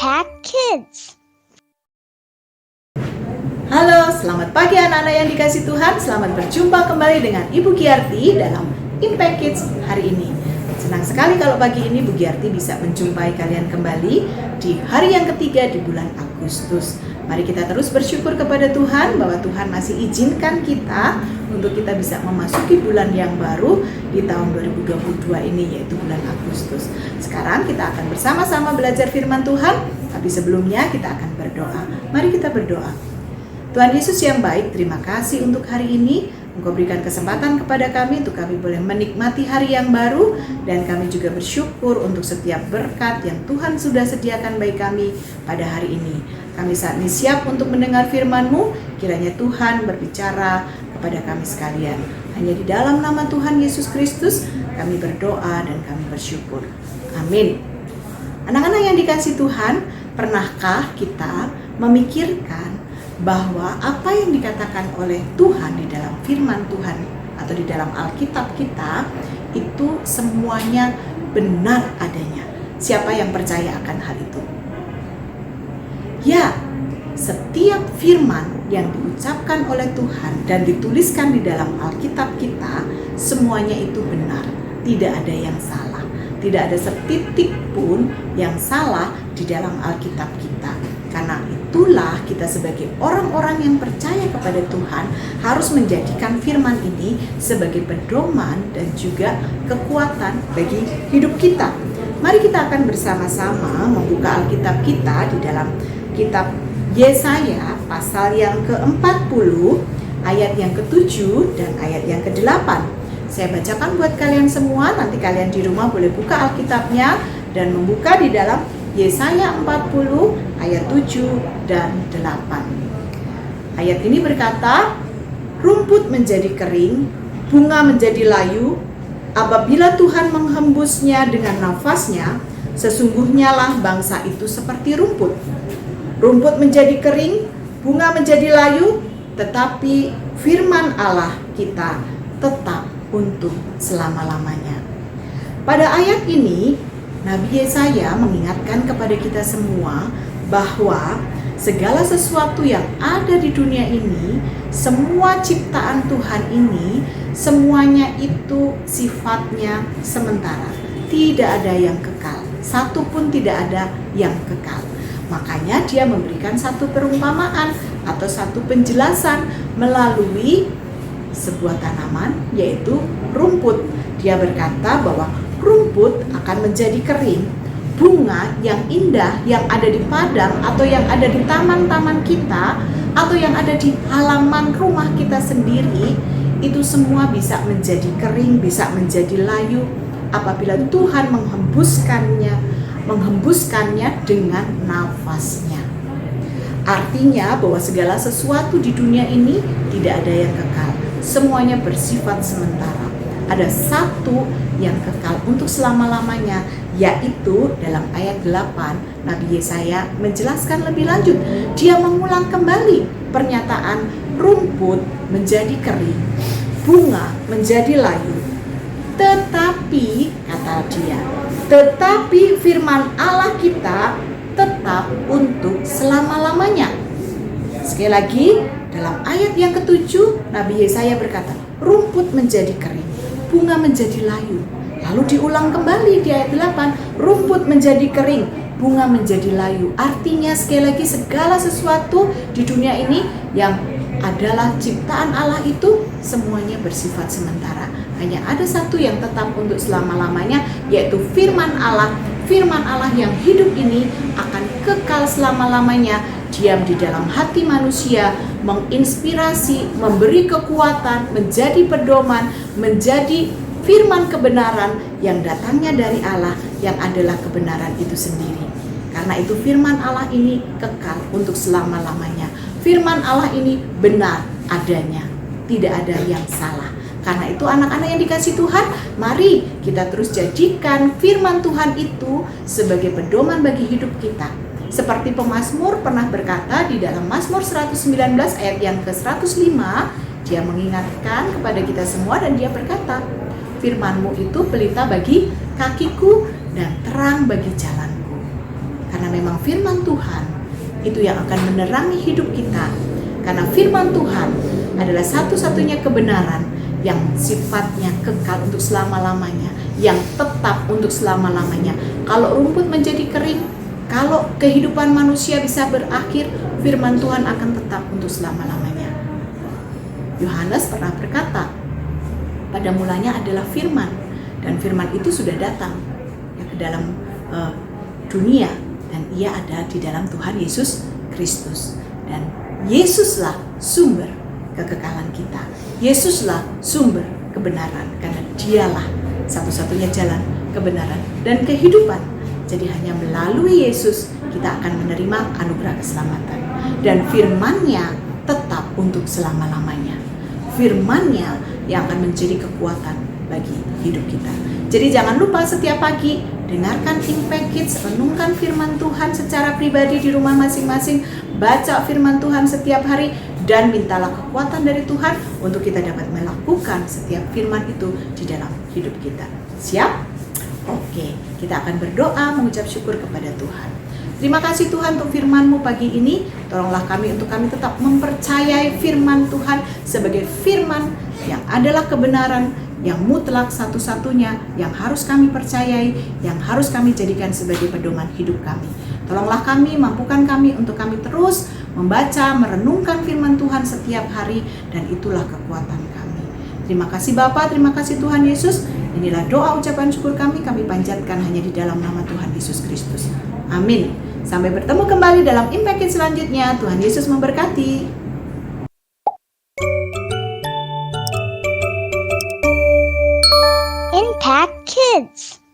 Impact Kids. Halo, selamat pagi anak-anak yang dikasih Tuhan. Selamat berjumpa kembali dengan Ibu Giarti dalam Impact Kids hari ini. Senang sekali kalau pagi ini Bu Giarti bisa menjumpai kalian kembali di hari yang ketiga di bulan Agustus. Mari kita terus bersyukur kepada Tuhan bahwa Tuhan masih izinkan kita untuk kita bisa memasuki bulan yang baru di tahun 2022 ini, yaitu bulan Agustus. Sekarang kita akan bersama-sama belajar firman Tuhan, tapi sebelumnya kita akan berdoa. Mari kita berdoa. Tuhan Yesus yang baik, terima kasih untuk hari ini. Engkau berikan kesempatan kepada kami untuk kami boleh menikmati hari yang baru, dan kami juga bersyukur untuk setiap berkat yang Tuhan sudah sediakan bagi kami pada hari ini. Kami saat ini siap untuk mendengar firman-Mu. Kiranya Tuhan berbicara kepada kami sekalian. Hanya di dalam nama Tuhan Yesus Kristus kami berdoa dan kami bersyukur. Amin. Anak-anak yang dikasih Tuhan, pernahkah kita memikirkan bahwa apa yang dikatakan oleh Tuhan di dalam firman Tuhan atau di dalam Alkitab kita itu semuanya benar adanya? Siapa yang percaya akan hal itu? Ya, setiap firman yang diucapkan oleh Tuhan dan dituliskan di dalam Alkitab kita, semuanya itu benar, tidak ada yang salah. Tidak ada setitik pun yang salah di dalam Alkitab kita. Karena itulah kita sebagai orang-orang yang percaya kepada Tuhan harus menjadikan firman ini sebagai pedoman dan juga kekuatan bagi hidup kita. Mari kita akan bersama-sama membuka Alkitab kita di dalam kitab Yesaya pasal yang ke-40, ayat yang ke-7 dan ayat yang ke-8. Saya bacakan buat kalian semua, nanti kalian di rumah boleh buka Alkitabnya dan membuka di dalam Yesaya 40 ayat 7 dan 8. Ayat ini berkata, rumput menjadi kering, bunga menjadi layu, apabila Tuhan menghembusnya dengan nafasnya, sesungguhnya lah bangsa itu seperti rumput. Rumput menjadi kering, bunga menjadi layu, tetapi firman Allah kita tetap untuk selama-lamanya. Pada ayat ini, Nabi Yesaya mengingatkan kepada kita semua bahwa segala sesuatu yang ada di dunia ini, semua ciptaan Tuhan ini, semuanya itu sifatnya sementara. Tidak ada yang kekal, satu pun tidak ada yang kekal. Makanya dia memberikan satu perumpamaan atau satu penjelasan melalui sebuah tanaman, yaitu rumput. Dia berkata bahwa rumput akan menjadi kering, bunga yang indah yang ada di padang atau yang ada di taman-taman kita atau yang ada di halaman rumah kita sendiri, itu semua bisa menjadi kering, bisa menjadi layu apabila Tuhan menghembuskannya dengan nafasnya. Artinya bahwa segala sesuatu di dunia ini tidak ada yang kekal, semuanya bersifat sementara. Ada satu yang kekal untuk selama-lamanya, yaitu dalam ayat 8 Nabi Yesaya menjelaskan lebih lanjut. Dia mengulang kembali pernyataan rumput menjadi kering, bunga menjadi layu, tetapi kata dia, tetapi firman Allah kita tetap untuk selama-lamanya. Sekali lagi, dalam ayat yang ke-7 Nabi Yesaya berkata, rumput menjadi kering, bunga menjadi layu. Lalu diulang kembali di ayat 8, rumput menjadi kering, bunga menjadi layu. Artinya sekali lagi segala sesuatu di dunia ini yang adalah ciptaan Allah itu semuanya bersifat sementara. Hanya ada satu yang tetap untuk selama-lamanya, yaitu firman Allah. Firman Allah yang hidup ini akan kekal selama-lamanya, diam di dalam hati manusia, menginspirasi, memberi kekuatan, menjadi pedoman, menjadi firman kebenaran yang datangnya dari Allah, yang adalah kebenaran itu sendiri. Karena itu firman Allah ini kekal untuk selama-lamanya. Firman Allah ini benar adanya, tidak ada yang salah. Karena itu anak-anak yang dikasih Tuhan, mari kita terus jadikan firman Tuhan itu sebagai pedoman bagi hidup kita. Seperti pemazmur pernah berkata di dalam Mazmur 119 ayat yang ke-105, dia mengingatkan kepada kita semua dan dia berkata, firman-Mu itu pelita bagi kakiku dan terang bagi jalanku. Karena memang firman Tuhan itu yang akan menerangi hidup kita. Karena firman Tuhan adalah satu-satunya kebenaran yang sifatnya kekal untuk selama-lamanya, yang tetap untuk selama-lamanya. Kalau rumput menjadi kering, kalau kehidupan manusia bisa berakhir, firman Tuhan akan tetap untuk selama-lamanya. Yohanes pernah berkata, pada mulanya adalah firman, dan firman itu sudah datang ke dalam dunia, dan ia ada di dalam Tuhan Yesus Kristus. Dan Yesuslah sumber kekekalan kita. Yesuslah sumber kebenaran, karena dialah satu-satunya jalan, kebenaran, dan kehidupan. Jadi hanya melalui Yesus kita akan menerima anugerah keselamatan. Dan firman-Nya tetap untuk selama-lamanya. Firman-Nya yang akan menjadi kekuatan bagi hidup kita. Jadi jangan lupa setiap pagi dengarkan Impact Kids, renungkan firman Tuhan secara pribadi di rumah masing-masing, baca firman Tuhan setiap hari, dan mintalah kekuatan dari Tuhan untuk kita dapat melakukan setiap firman itu di dalam hidup kita. Siap? Oke, kita akan berdoa mengucap syukur kepada Tuhan. Terima kasih Tuhan untuk firman-Mu pagi ini. Tolonglah kami untuk kami tetap mempercayai firman Tuhan sebagai firman yang adalah kebenaran, yang mutlak satu-satunya, yang harus kami percayai, yang harus kami jadikan sebagai pedoman hidup kami. Tolonglah kami, mampukan kami untuk kami terus membaca, merenungkan firman Tuhan setiap hari, dan itulah kekuatan kami. Terima kasih Bapa, terima kasih Tuhan Yesus. Inilah doa ucapan syukur kami panjatkan hanya di dalam nama Tuhan Yesus Kristus. Amin. Sampai bertemu kembali dalam Impact Kids selanjutnya. Tuhan Yesus memberkati. Impact Kids.